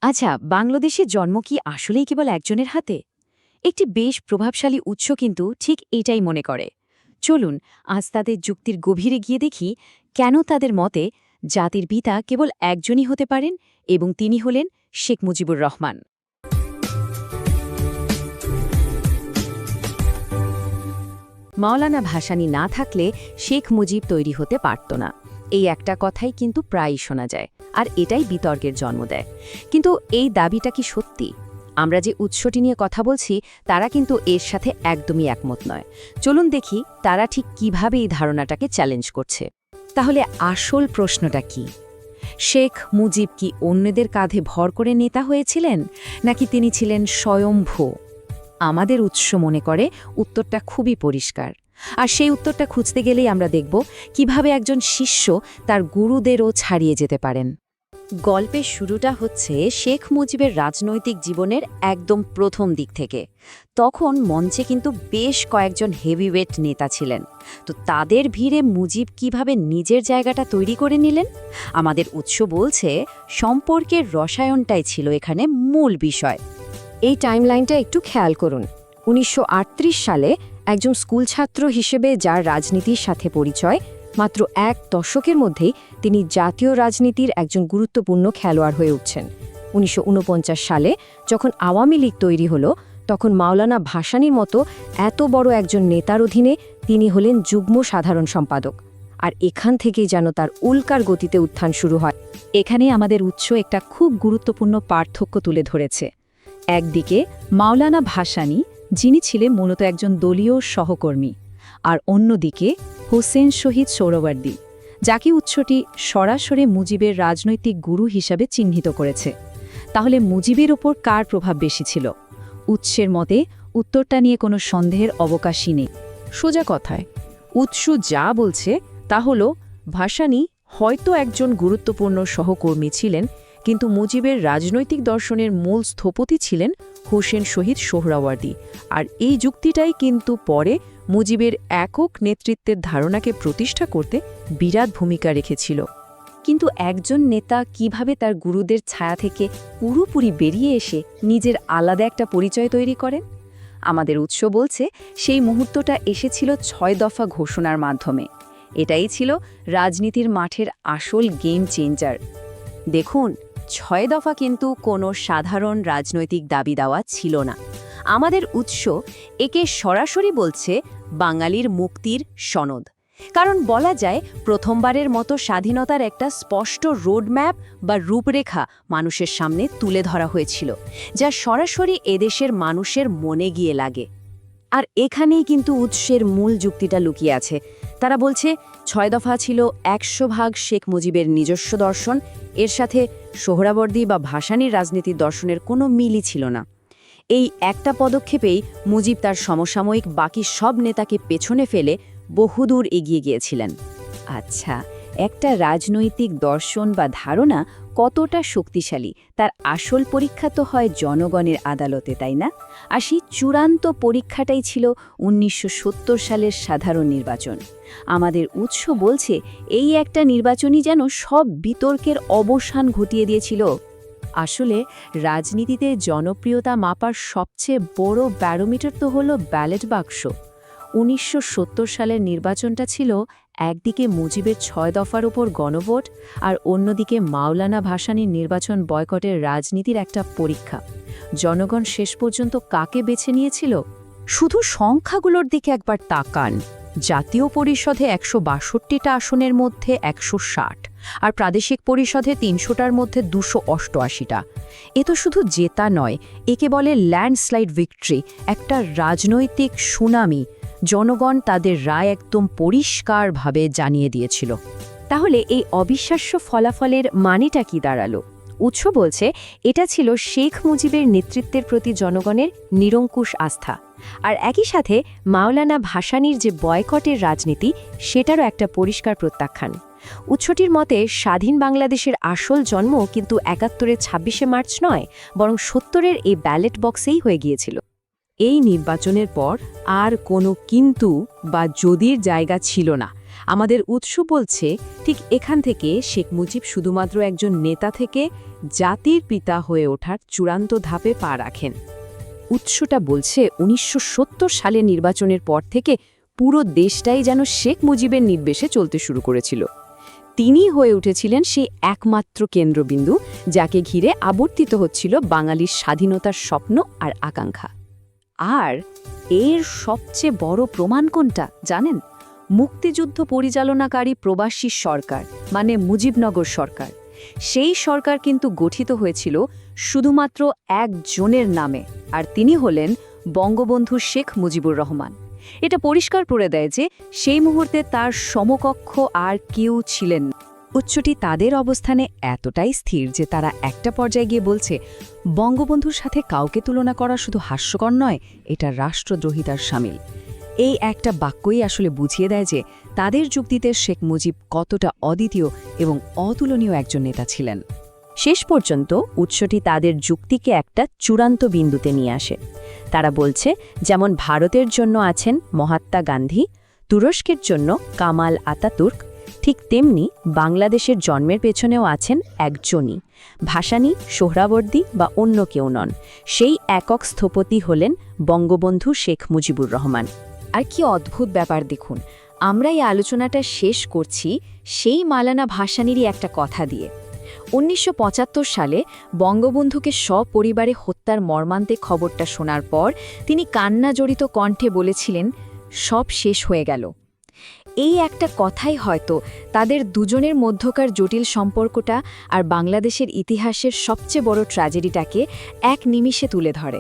আচ্ছা, বাংলাদেশের জন্ম কি আসলেই কেবল একজনের হাতে? একটি বেশ প্রভাবশালী উৎস কিন্তু ঠিক এটাই মনে করে। চলুন আজ তাদের যুক্তির গভীরে গিয়ে দেখি কেন তাদের মতে জাতির পিতা কেবল একজনই হতে পারেন এবং তিনি হলেন শেখ মুজিবুর রহমান। মাওলানা ভাসানী না থাকলে শেখ মুজিব তৈরি হতে পারত না, এই একটা কথাই কিন্তু প্রায়ই শোনা যায়, আর এটাই বিতর্কের জন্ম দেয়। কিন্তু এই দাবিটা কি সত্যি? আমরা যে উৎসটি নিয়ে কথা বলছি তারা কিন্তু এর সাথে একদমই একমত নয়। চলুন দেখি তারা ঠিক কিভাবে এই ধারণাটাকে চ্যালেঞ্জ করছে। তাহলে আসল প্রশ্নটা কি? শেখ মুজিব কি অন্যদের কাঁধে ভর করে নেতা হয়েছিলেন, নাকি তিনি ছিলেন স্বয়ম্ভূ? আমাদের উৎস মনে করে উত্তরটা খুবই পরিষ্কার, আর সেই উত্তরটা খুঁজতে গেলেই আমরা দেখব কিভাবে একজন শিষ্য তার গুরুদেরও ছাড়িয়ে যেতে পারেন। গল্পের শুরুটা হচ্ছে শেখ মুজিবের রাজনৈতিক জীবনের একদম প্রথম দিক থেকে। তখন মঞ্চে কিন্তু বেশ কয়েকজন হেভিওয়েট নেতা ছিলেন। তো তাদের ভিড়ে মুজিব কিভাবে নিজের জায়গাটা তৈরি করে নিলেন? আমাদের উৎস বলছে সম্পর্কের রসায়নটাই ছিল এখানে মূল বিষয়। এই টাইমলাইনটা একটু খেয়াল করুন। ১৯৩৮ সালে একজন স্কুল ছাত্র হিসেবে যার রাজনীতির সাথে পরিচয়, মাত্র এক দশকের মধ্যেই তিনি জাতীয় রাজনীতির একজন গুরুত্বপূর্ণ খেলোয়াড় হয়ে উঠছেন। ১৯৪৯ সালে যখন আওয়ামী লীগ তৈরি হলো, তখন মাওলানা ভাসানীর মতো এত বড় একজন নেতার অধীনে তিনি হলেন যুগ্ম সাধারণ সম্পাদক। আর এখান থেকেই যেন তার উল্কার গতিতে উত্থান শুরু হয়। এখানে আমাদের উৎস একটা খুব গুরুত্বপূর্ণ পার্থক্য তুলে ধরেছে। একদিকে মাওলানা ভাসানী, যিনি ছিলেন মূলত একজন দলীয় সহকর্মী, আর অন্যদিকে হোসেন শহীদ সোহরাওয়ার্দী, যাকে উৎসটি সরাসরি মুজিবের রাজনৈতিক গুরু হিসাবে চিহ্নিত করেছে। তাহলে মুজিবের ওপর কার প্রভাব বেশি ছিল? উৎসের মতে উত্তরটা নিয়ে কোনো সন্দেহের অবকাশই নেই। সোজা কথায় উৎস যা বলছে তা হল ভাসানী হয়তো একজন গুরুত্বপূর্ণ সহকর্মী ছিলেন, কিন্তু মুজিবের রাজনৈতিক দর্শনের মূল স্থপতি ছিলেন হোসেন শহীদ সোহরাওয়ার্দী। আর এই যুক্তিটাই কিন্তু পরে মুজিবের একক নেতৃত্বের ধারণাকে প্রতিষ্ঠা করতে বিরাট ভূমিকা রেখেছিল। কিন্তু একজন নেতা কিভাবে তার গুরুদের ছায়া থেকে পুরোপুরি বেরিয়ে এসে নিজের আলাদা একটা পরিচয় তৈরি করেন? আমাদের উৎস বলছে সেই মুহূর্তটা এসেছিল ৬ দফা ঘোষণার মাধ্যমে। এটাই ছিল রাজনীতির মাঠের আসল গেম চেঞ্জার। দেখুন, ৬ দফা কিন্তু কোনো সাধারণ রাজনৈতিক দাবি দেওয়া ছিল না। আমাদের উৎস একে সরাসরি বলছে বাঙালির মুক্তির সনদ। কারণ বলা যায় প্রথমবারের মতো স্বাধীনতার একটা স্পষ্ট রোডম্যাপ বা রূপরেখা মানুষের সামনে তুলে ধরা হয়েছিল, যা সরাসরি এদেশের মানুষের মনে গিয়ে লাগে। আর এখানেই কিন্তু উৎসের মূল যুক্তিটা লুকিয়ে আছে। তারা বলছে ৬ দফা ছিল ১০০% শেখ মুজিবের নিজস্ব দর্শন, এর সাথে সোহরাওয়ার্দী বা ভাসানীর রাজনীতির দর্শনের কোনো মিলই ছিল না। এই একটা পদক্ষেপেই মুজিব তার সমসাময়িক বাকি সব নেতাকে পেছনে ফেলে বহুদূর এগিয়ে গিয়েছিলেন। আচ্ছা, একটা রাজনৈতিক দর্শন বা ধারণা কতটা শক্তিশালী তার আসল পরীক্ষা তো হয় জনগণের আদালতে, তাই না? আর সেই চূড়ান্ত পরীক্ষাটাই ছিল ১৯৭০ সালের সাধারণ নির্বাচন। আমাদের উৎস বলছে এই একটা নির্বাচনই যেন সব বিতর্কের অবসান ঘটিয়ে দিয়েছিল। আসলে রাজনীতিতে জনপ্রিয়তা মাপার সবচেয়ে বড় ব্যারোমিটার তো হলো ব্যালট বাক্স। ১৯৭০ সালের নির্বাচনটা ছিল একদিকে মুজিবের ৬ দফার ওপর গণভোট, আর অন্যদিকে মাওলানা ভাসানীর নির্বাচন বয়কটের রাজনীতির একটা পরীক্ষা। জনগণ শেষ পর্যন্ত কাকে বেছে নিয়েছিল? শুধু সংখ্যাগুলোর দিকে একবার তাকান। জাতীয় পরিষদে ১৬২টা আসনের মধ্যে ১৬০, আর প্রাদেশিক পরিষদে ৩০০টার মধ্যে ২৮৮টা। এ তো শুধু জেতা নয়, একে বলে ল্যান্ডস্লাইড ভিক্টরি, একটা রাজনৈতিক সুনামি। জনগণ তাদের রায় একদম পরিষ্কারভাবে জানিয়ে দিয়েছিল। তাহলে এই অবিশ্বাস্য ফলাফলের মানেটা কি দাঁড়ালো? উৎস বলছে এটা ছিল শেখ মুজিবের নেতৃত্বের প্রতি জনগণের নিরঙ্কুশ আস্থা, আর একই সাথে মাওলানা ভাসানীর যে বয়কটের রাজনীতি, সেটারও একটা পরিষ্কার প্রত্যাখ্যান। উৎসটির মতে স্বাধীন বাংলাদেশের আসল জন্ম কিন্তু ৭১-এর ২৬শে মার্চ নয়, বরং ৭০-এর এই ব্যালট বক্সেই হয়ে গিয়েছিল। এই নির্বাচনের পর আর কোনো কিন্তু বা যদির জায়গা ছিল না। আমাদের উৎস বলছে ঠিক এখান থেকে শেখ মুজিব শুধুমাত্র একজন নেতা থেকে জাতির পিতা হয়ে ওঠার চূড়ান্ত ধাপে পা রাখেন। উৎসটা বলছে ১৯৭০ সালে নির্বাচনের পর থেকে পুরো দেশটাই যেন শেখ মুজিবের নির্দেশে চলতে শুরু করেছিল। তিনি হয়ে উঠেছিলেন সেই একমাত্র কেন্দ্রবিন্দু যাকে ঘিরে আবর্তিত হচ্ছিল বাঙালির স্বাধীনতার স্বপ্ন আর আকাঙ্ক্ষা। আর এর সবচেয়ে বড় প্রমাণ কোনটা জানেন? মুক্তিযুদ্ধ পরিচালনাকারী প্রবাসী সরকার, মানে মুজিবনগর সরকার। সেই সরকার কিন্তু গঠিত হয়েছিল শুধুমাত্র একজনের নামে, আর তিনি হলেন বঙ্গবন্ধু শেখ মুজিবুর রহমান। এটা পরিষ্কার করে দেয় যে সেই মুহূর্তে তার সমকক্ষ আর কেউ ছিলেন না। উচ্চটি তাদের অবস্থানে এতটাই স্থির যে তারা একটা পর্যায়ে গিয়ে বলছে, বঙ্গবন্ধুর সাথে কাউকে তুলনা করা শুধু হাস্যকর নয়, এটা রাষ্ট্রদ্রোহিতার শামিল। এই একটা বাক্যই আসলে বুঝিয়ে দেয় যে তাদের যুক্তিতে শেখ মুজিব কতটা অদ্বিতীয় এবং অতুলনীয় একজন নেতা ছিলেন। শেষ পর্যন্ত উৎসটি তাদের যুক্তিকে একটা চূড়ান্ত বিন্দুতে নিয়ে আসে। তারা বলছে, যেমন ভারতের জন্য আছেন মহাত্মা গান্ধী, তুরস্কের জন্য কামাল আতাতুর্ক, ঠিক তেমনি বাংলাদেশের জন্মের পেছনেও আছেন একজনই, ভাসানী, সোহরাওয়ার্দী বা অন্য কেউ নন। সেই একক স্থপতি হলেন বঙ্গবন্ধু শেখ মুজিবুর রহমান। আর কি অদ্ভুত ব্যাপার দেখুন, আমরা এই আলোচনাটা শেষ করছি সেই মাওলানা ভাসানীরই একটা কথা দিয়ে। ১৯৭৫ সালে বঙ্গবন্ধুকে সপরিবারে হত্যার মর্মান্তিক খবরটা শোনার পর তিনি কান্নাজড়িত কণ্ঠে বলেছিলেন, সব শেষ হয়ে গেল। এই একটা কথাই হয়তো তাদের দুজনের মধ্যকার জটিল সম্পর্কটা আর বাংলাদেশের ইতিহাসের সবচেয়ে বড় ট্র্যাজেডিটাকে এক নিমিষে তুলে ধরে।